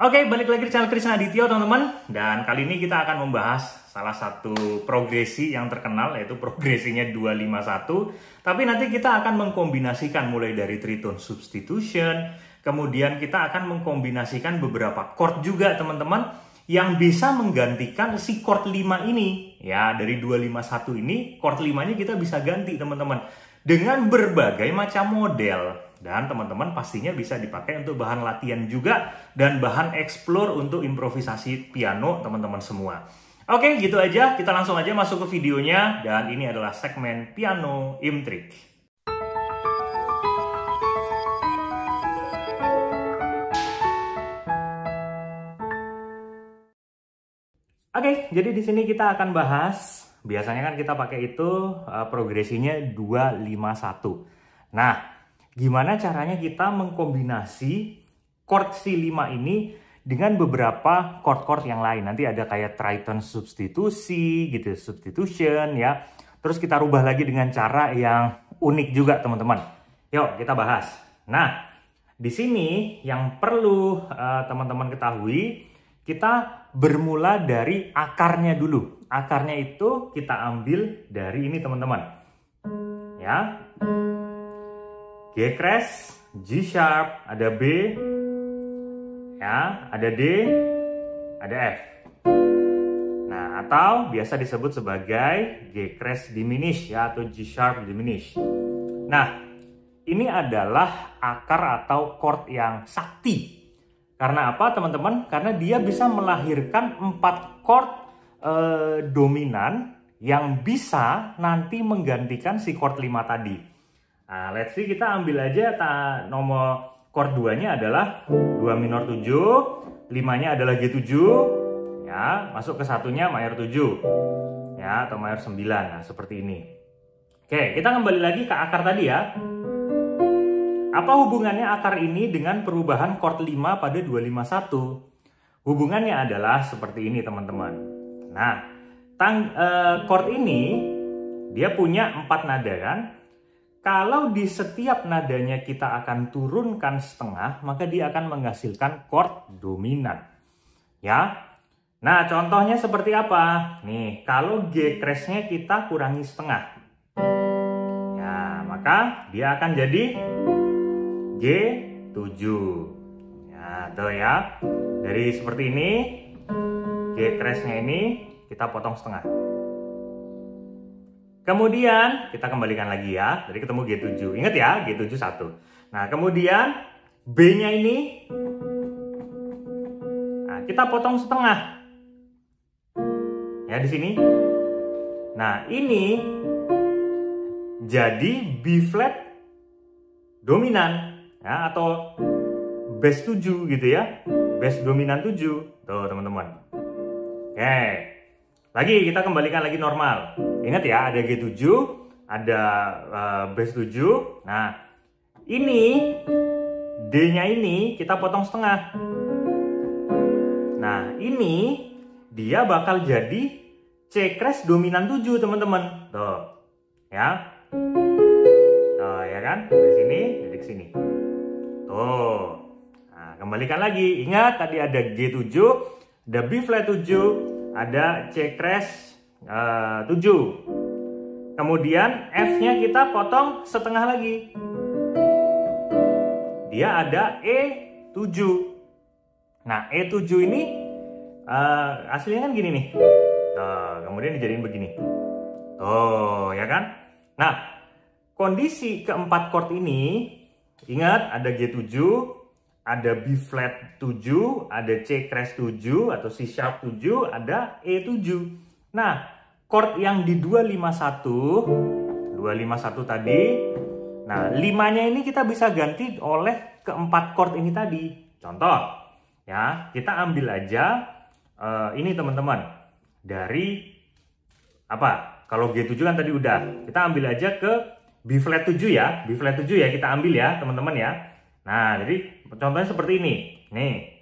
Oke, balik lagi di channel Krisna Aditya, teman-teman. Dan kali ini kita akan membahas salah satu progresi yang terkenal, yaitu progresinya 251. Tapi nanti kita akan mengkombinasikan mulai dari tritone substitution, kemudian kita akan mengkombinasikan beberapa chord juga, teman-teman, yang bisa menggantikan si chord 5 ini. Ya, dari 251 ini, chord 5-nya kita bisa ganti, teman-teman, dengan berbagai macam model. Dan teman-teman pastinya bisa dipakai untuk bahan latihan juga dan bahan explore untuk improvisasi piano teman-teman semua. Oke, gitu aja. Kita langsung aja masuk ke videonya. Dan ini adalah segmen Piano Imtrik. Oke, jadi di sini kita akan bahas, biasanya kan kita pakai itu progresinya 251. Nah, gimana caranya kita mengkombinasi chord si 5 ini dengan beberapa chord-chord yang lain. Nanti ada kayak tritone substitusi gitu, substitution ya. Terus kita rubah lagi dengan cara yang unik juga, teman-teman. Yuk, kita bahas. Nah, di sini yang perlu teman-teman ketahui, kita bermula dari akarnya dulu. Akarnya itu kita ambil dari ini, teman-teman. Ya. G crash, G sharp, ada B, ya, ada D, ada F. Nah, atau biasa disebut sebagai G crash diminish ya, atau G sharp diminish. Nah, ini adalah akar atau chord yang sakti. Karena apa, teman-teman? Karena dia bisa melahirkan 4 chord dominan yang bisa nanti menggantikan si chord 5 tadi. Nah, let's see, kita ambil aja nomor chord 2-nya adalah 2 minor 7, 5-nya adalah G7, ya, masuk ke satunya mayor 7, ya, atau mayor 9, nah, seperti ini. Oke, kita kembali lagi ke akar tadi ya. Apa hubungannya akar ini dengan perubahan chord 5 pada 251? Hubungannya adalah seperti ini, teman-teman. Nah, chord ini, dia punya 4 nada kan? Kalau di setiap nadanya kita akan turunkan setengah, maka dia akan menghasilkan chord dominan. Ya. Nah, contohnya seperti apa? Nih, kalau G crash-nya kita kurangi setengah. Ya, maka dia akan jadi G7. Ya, tuh ya. Dari seperti ini, G crash-nya ini kita potong setengah. Kemudian kita kembalikan lagi ya, jadi ketemu G7. Ingat ya, G7 1. Nah, kemudian B-nya ini, nah, kita potong setengah. Ya, di sini. Nah, ini jadi B flat dominan ya, atau bass 7 gitu ya. Bass dominan 7. Tuh, teman-teman. Oke. Lagi kita kembalikan lagi normal. Ingat ya, ada G7, ada bass 7. Nah, ini D-nya ini kita potong setengah. Nah, ini dia bakal jadi C crash dominan 7, teman-teman. Tuh. Ya. Tuh, ya kan? Dari sini, dari sini. Tuh. Nah, kembalikan lagi. Ingat tadi ada G7, ada B flat 7, ada C crash 7. Kemudian F-nya kita potong setengah lagi. Dia ada E7. Nah, E7 ini aslinya kan gini nih. Tuh, kemudian dijadiin begini. Tuh, ya kan? Nah, kondisi keempat chord ini, ingat ada G7, ada B flat 7, ada C crash 7 atau C sharp 7, ada E7. Nah, chord yang di 251 tadi, nah 5-nya ini kita bisa ganti oleh keempat chord ini tadi. Contoh, ya, kita ambil aja ini, teman-teman. Dari apa? Kalau G7 kan tadi udah. Kita ambil aja ke B flat 7 ya. B flat 7 ya kita ambil ya, teman-teman ya. Nah, jadi contohnya seperti ini. Nih.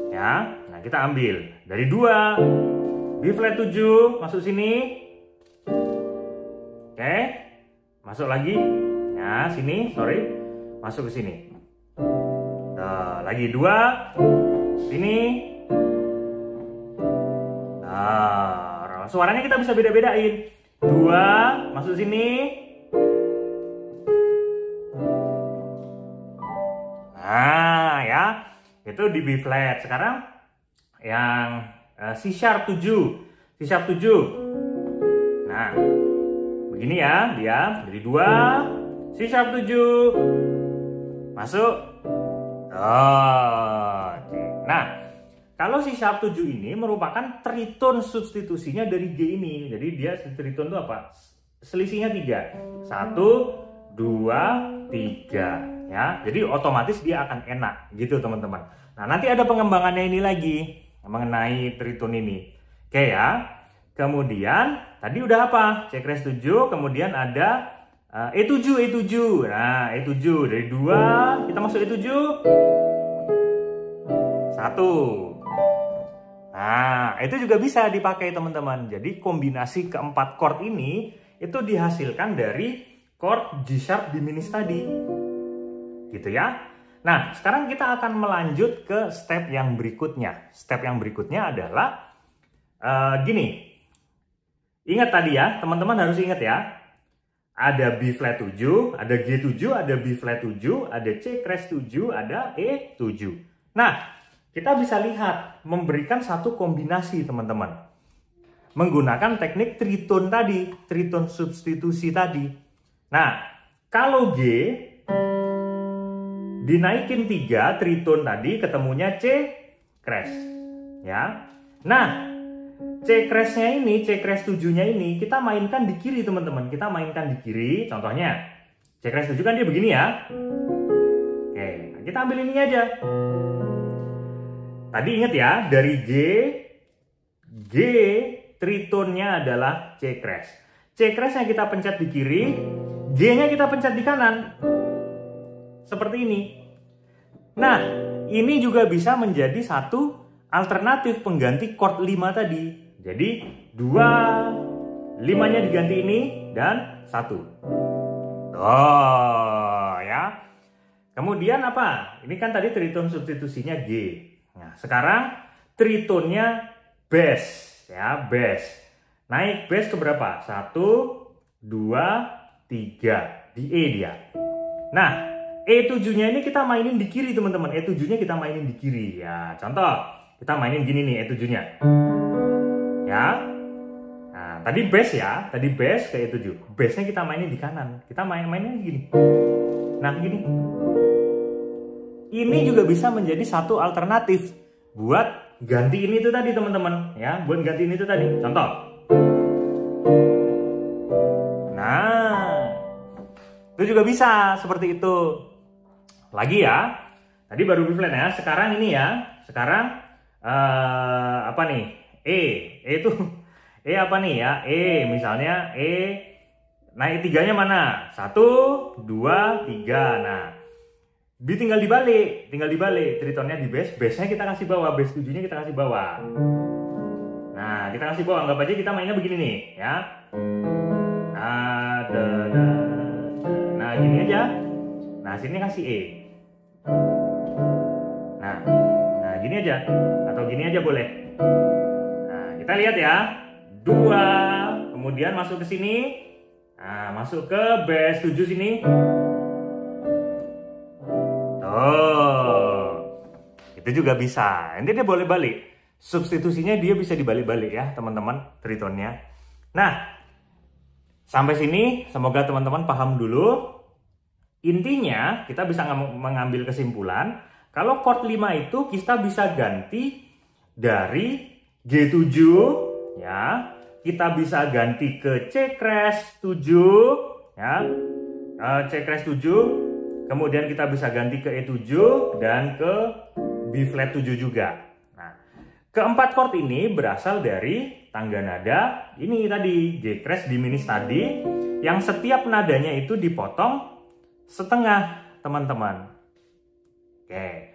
Ya. Nah, kita ambil dari 2 B flat 7 masuk sini. Oke. Masuk lagi. Nah, sini, sorry. Masuk ke sini. Nah, lagi 2 Sini. Nah, suaranya kita bisa beda-bedain. 2 masuk sini. Nah, ya. Itu di B flat. Sekarang yang C sharp 7. C sharp 7. Nah, begini ya dia. Jadi 2 C sharp 7. Masuk. Oke. Nah, kalau C sharp 7 ini merupakan triton substitusinya dari G ini. Jadi dia triton itu apa? Selisihnya 3. 1, 2, 3. Ya, jadi otomatis dia akan enak gitu teman-teman. Nah, nanti ada pengembangannya ini lagi mengenai triton ini. Oke ya. Kemudian tadi udah apa? C crash 7, kemudian ada E7. Nah, E7 dari 2 kita masuk E7. 1. Nah, itu juga bisa dipakai teman-teman. Jadi kombinasi keempat chord ini itu dihasilkan dari chord G sharp diminished tadi. Gitu ya. Nah, sekarang kita akan melanjut ke step yang berikutnya. Step yang berikutnya adalah gini. Ingat tadi ya, teman-teman harus ingat ya. Ada B flat 7, ada G7, ada B flat 7, ada C crash 7, ada E7. Nah, kita bisa lihat memberikan satu kombinasi teman-teman. Menggunakan teknik triton tadi, triton substitusi tadi. Nah, kalau G dinaikin 3 triton tadi ketemunya C crash. Ya. Nah, C crash-nya ini, C crash 7-nya ini kita mainkan di kiri teman-teman. Kita mainkan di kiri. Contohnya C crash 7 kan dia begini ya. Oke, kita ambil ini aja. Tadi ingat ya, dari G tritonnya adalah C crash. C crash yang kita pencet di kiri, G-nya kita pencet di kanan. Seperti ini. Nah, ini juga bisa menjadi satu alternatif pengganti chord 5 tadi. Jadi 2, 5-nya diganti ini dan 1. Oh, ya. Kemudian apa? Ini kan tadi triton substitusinya G. Nah, sekarang tritonnya bass, ya, bass. Naik bass ke berapa? 1, 2, 3. Di E dia. Nah, E7-nya ini kita mainin di kiri teman-teman. E7-nya kita mainin di kiri. Ya, contoh. Kita mainin gini nih E7-nya. Ya. Nah, tadi bass ya. Tadi bass ke E7. Bass-nya kita mainin di kanan. Kita mainin gini. Nah, gini. Ini juga bisa menjadi satu alternatif buat ganti ini tuh tadi teman-teman. Ya, buat ganti ini tuh tadi. Contoh. Nah, itu juga bisa seperti itu. Lagi ya, tadi baru B flat ya. Sekarang ini ya, sekarang apa nih? E itu E apa nih ya? E misalnya E naik 3-nya mana? 1, 2, 3. Nah, B tinggal dibalik, tritonnya di bass, bassnya kita kasih bawah, bass 7-nya kita kasih bawah. Nah, kita kasih bawah, anggap aja kita mainnya begini nih, ya. Nah, gini aja. Nah, sini kasih E. Nah, gini aja. Atau gini aja boleh. Nah, kita lihat ya. 2, kemudian masuk ke sini. Nah, masuk ke bass 7 sini. Itu juga bisa. Nanti dia boleh balik. Substitusinya dia bisa dibalik-balik ya, teman-teman, tritonnya. Nah, sampai sini semoga teman-teman paham dulu. Intinya, kita bisa mengambil kesimpulan kalau chord 5 itu kita bisa ganti dari G7 ya. Kita bisa ganti ke C crash 7 ya. C crash 7. Kemudian kita bisa ganti ke E7 dan ke B flat 7 juga. Nah, keempat chord ini berasal dari tangga nada ini tadi, G crash diminished tadi, yang setiap nadanya itu dipotong setengah, teman-teman. Oke.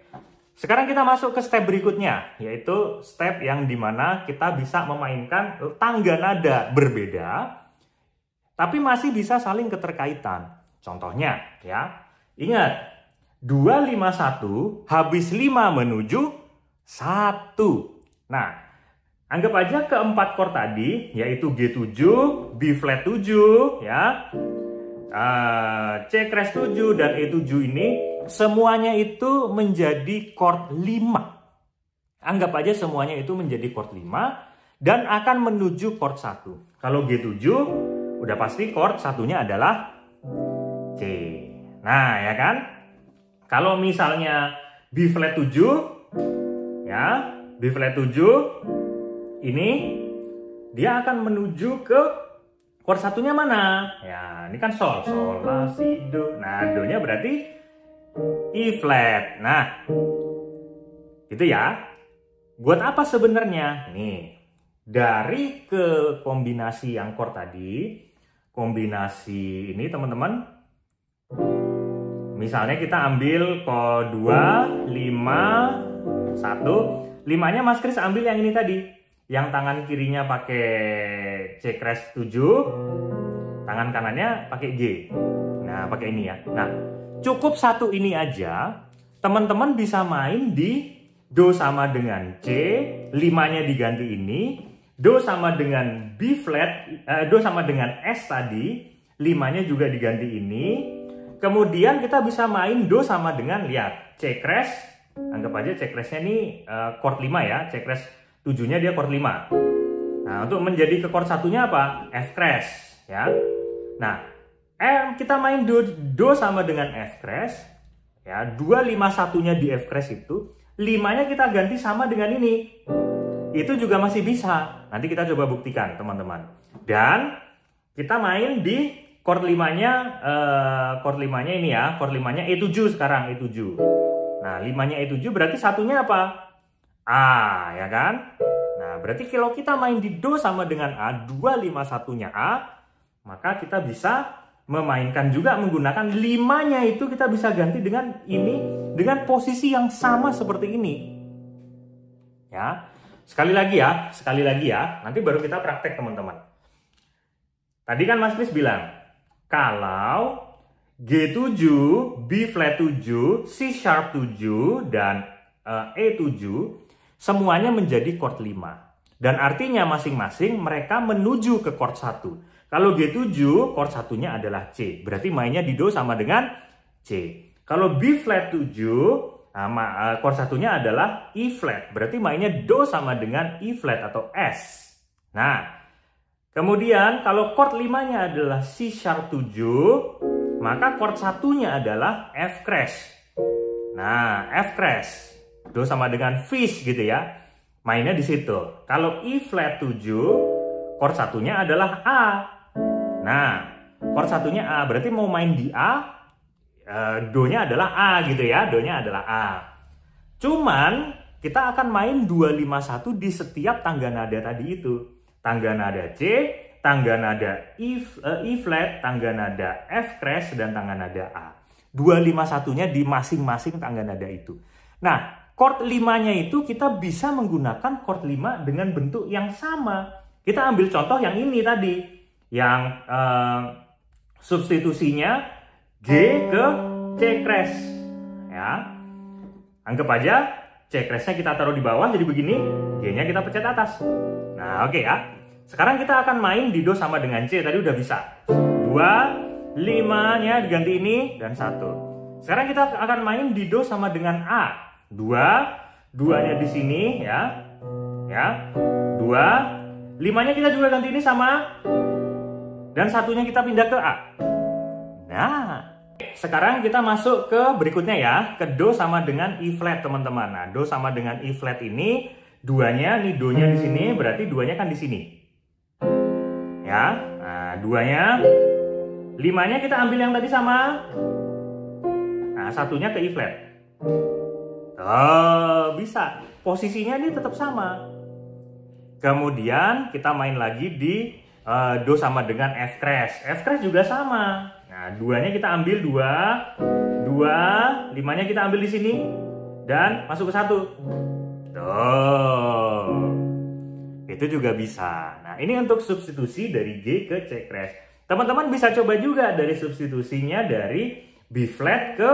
Sekarang kita masuk ke step berikutnya, yaitu step yang dimana kita bisa memainkan tangga nada berbeda, tapi masih bisa saling keterkaitan. Contohnya, ya, ingat, 2, 5, 1, habis 5 menuju 1. Nah, anggap aja keempat chord tadi, yaitu G7, B flat 7, ya, C crash 7, dan E7 ini, semuanya itu menjadi chord 5. Anggap aja semuanya itu menjadi chord 5 dan akan menuju chord 1. Kalau G7, udah pasti chord satunya adalah C. Nah, ya kan? Kalau misalnya B flat 7, ya, B flat 7 ini dia akan menuju ke chord satunya mana? Ya, ini kan sol, sol, la, si, do. Nah, do-nya berarti E flat. Nah, gitu ya. Buat apa sebenarnya? Nih, dari ke kombinasi yang chord tadi, kombinasi ini teman-teman, misalnya kita ambil chord 2, 5, 1. 5-nya Mas Kris ambil yang ini tadi. Yang tangan kirinya pakai C crash 7, tangan kanannya pakai G. Nah, pakai ini ya. Nah, cukup satu ini aja, teman-teman bisa main di Do sama dengan C, 5-nya diganti ini, Do sama dengan B flat, Do sama dengan S tadi, 5-nya juga diganti ini. Kemudian kita bisa main Do sama dengan, lihat, C crash, anggap aja C crash-nya ini chord 5 ya, C crash 7-nya dia chord 5. Nah, untuk menjadi ke chord satunya apa? F crash, ya. Nah, kita main Do sama dengan F crash, ya, 2, 5, 1-nya di F crash itu, 5-nya kita ganti sama dengan ini. Itu juga masih bisa. Nanti kita coba buktikan, teman-teman. Dan kita main di chord 5-nya, chord 5-nya ini ya, chord 5-nya E7 sekarang, E7. Nah, 5-nya E7 berarti satunya apa? A, ya kan? Nah, berarti kalau kita main di Do sama dengan A, 2, 5, 1-nya A, maka kita bisa memainkan juga menggunakan 5-nya itu kita bisa ganti dengan ini, dengan posisi yang sama seperti ini. Ya, sekali lagi ya, nanti baru kita praktek teman-teman. Tadi kan Mas Kris bilang, kalau G7, B flat 7, C sharp 7, dan E7, semuanya menjadi chord 5. Dan artinya masing-masing mereka menuju ke chord 1. Kalau G7, chord satunya adalah C. Berarti mainnya di Do sama dengan C. Kalau B flat 7, chord satunya adalah E flat. Berarti mainnya Do sama dengan E flat atau S. Nah, kemudian kalau chord 5-nya adalah C sharp 7, maka chord satunya adalah F crash. Nah, F crash. Do sama dengan fish gitu ya. Mainnya di situ. Kalau E flat 7, chord satunya adalah A. Nah, chord satunya A, berarti mau main di A, Do-nya adalah A gitu ya, Do-nya adalah A. Cuman, kita akan main 2, 5, 1 di setiap tangga nada tadi itu. Tangga nada C, tangga nada E flat, tangga nada F crash, dan tangga nada A. 2, 5, 1-nya di masing-masing tangga nada itu. Nah, chord 5-nya itu kita bisa menggunakan chord 5 dengan bentuk yang sama. Kita ambil contoh yang ini tadi. Yang substitusinya G ke C crash, ya. Anggap aja C crash-nya kita taruh di bawah jadi begini, G-nya kita pencet atas. Nah, oke ya. Sekarang kita akan main di Do sama dengan C, tadi udah bisa. 2, 5-nya diganti ini, dan 1. Sekarang kita akan main di Do sama dengan A. 2, 2-nya di sini ya. Ya. 2, 5-nya kita juga ganti ini sama, dan satunya kita pindah ke A. Nah, sekarang kita masuk ke berikutnya ya, ke Do sama dengan E flat teman-teman. Nah, Do sama dengan E flat ini, 2-nya, nih Do-nya di sini, berarti 2-nya kan di sini. Ya, nah 2-nya, 5-nya kita ambil yang tadi sama. Nah, satunya ke E flat. Oh, bisa. Posisinya ini tetap sama. Kemudian kita main lagi di Do sama dengan F crash. F crash juga sama. Nah, 2-nya kita ambil 2, 5-nya kita ambil di sini, dan masuk ke 1. Tuh. Itu juga bisa. Nah, ini untuk substitusi dari G ke C crash. Teman-teman bisa coba juga dari substitusinya dari B flat ke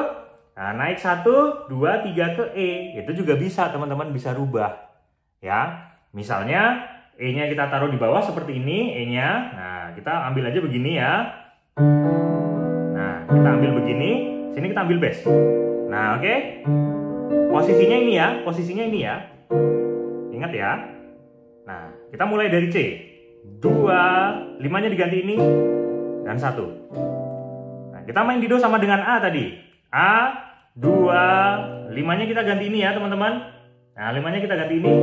Nah, naik 1, 2, 3 ke E. Itu juga bisa, teman-teman bisa rubah. Ya, misalnya E-nya kita taruh di bawah seperti ini, E-nya. Nah, kita ambil aja begini ya. Nah, kita ambil begini, sini kita ambil bass. Nah, oke. Posisinya ini ya, posisinya ini ya. Ingat ya. Nah, kita mulai dari C. 2, 5-nya diganti ini, dan 1. Nah, kita main di Do sama dengan A tadi. A, 2, 5-nya kita ganti ini ya teman-teman. Nah, 5-nya kita ganti ini.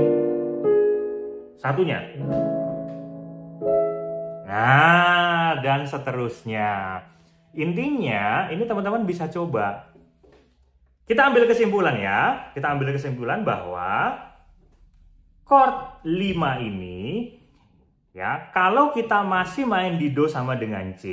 1-nya. Nah, dan seterusnya. Intinya, ini teman-teman bisa coba. Kita ambil kesimpulan ya. Kita ambil kesimpulan bahwa chord 5 ini, ya, kalau kita masih main di Do sama dengan C,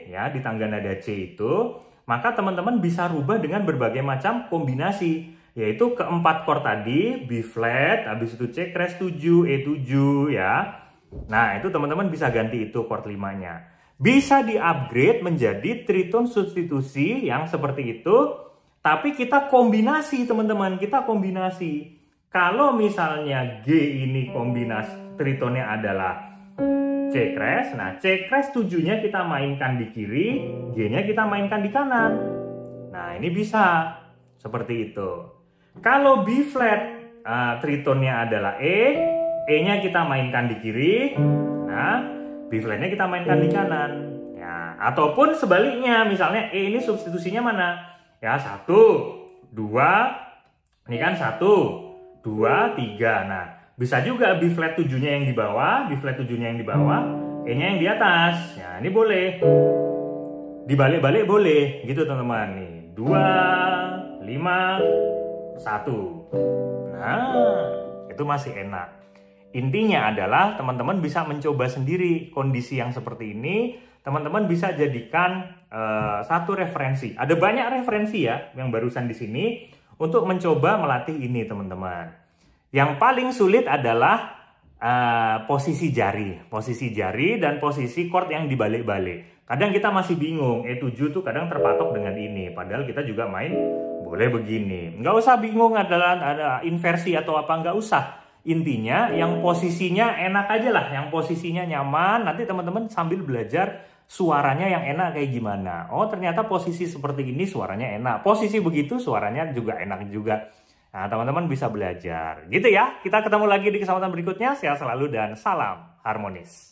ya, di tangga nada C itu, maka teman-teman bisa rubah dengan berbagai macam kombinasi, yaitu keempat chord tadi, B flat, habis itu C crash 7, E7, ya. Nah, itu teman-teman bisa ganti itu chord 5-nya. Bisa di-upgrade menjadi tritone substitusi yang seperti itu, tapi kita kombinasi teman-teman, kita kombinasi. Kalau misalnya G ini kombinasi tritonnya adalah C crash, nah C crash 7-nya kita mainkan di kiri, G-nya kita mainkan di kanan. Nah, ini bisa seperti itu. Kalau B flat, tritonnya adalah E, E-nya kita mainkan di kiri, nah B flatnya kita mainkan di kanan. Ya, ataupun sebaliknya, misalnya E ini substitusinya mana? Ya, 1, 2, ini kan 1, 2, 3. Nah, bisa juga B flat 7-nya yang di bawah, B flat 7-nya yang di bawah, E-nya yang di atas. Ya, ini boleh. Dibalik-balik boleh, gitu teman-teman. Nih, 2, 5, 1. Nah, itu masih enak. Intinya adalah teman-teman bisa mencoba sendiri kondisi yang seperti ini. Teman-teman bisa jadikan satu referensi. Ada banyak referensi ya yang barusan di sini untuk mencoba melatih ini teman-teman. Yang paling sulit adalah posisi jari dan posisi chord yang dibalik-balik. Kadang kita masih bingung, E7 tuh kadang terpatok dengan ini, padahal kita juga main boleh begini. Nggak usah bingung ada inversi atau apa, nggak usah. Intinya yang posisinya enak aja lah, yang posisinya nyaman. Nanti teman-teman sambil belajar suaranya yang enak kayak gimana. Oh, ternyata posisi seperti ini suaranya enak, posisi begitu suaranya juga enak juga. Nah, teman-teman bisa belajar gitu ya. Kita ketemu lagi di kesempatan berikutnya. Sehat selalu dan salam harmonis.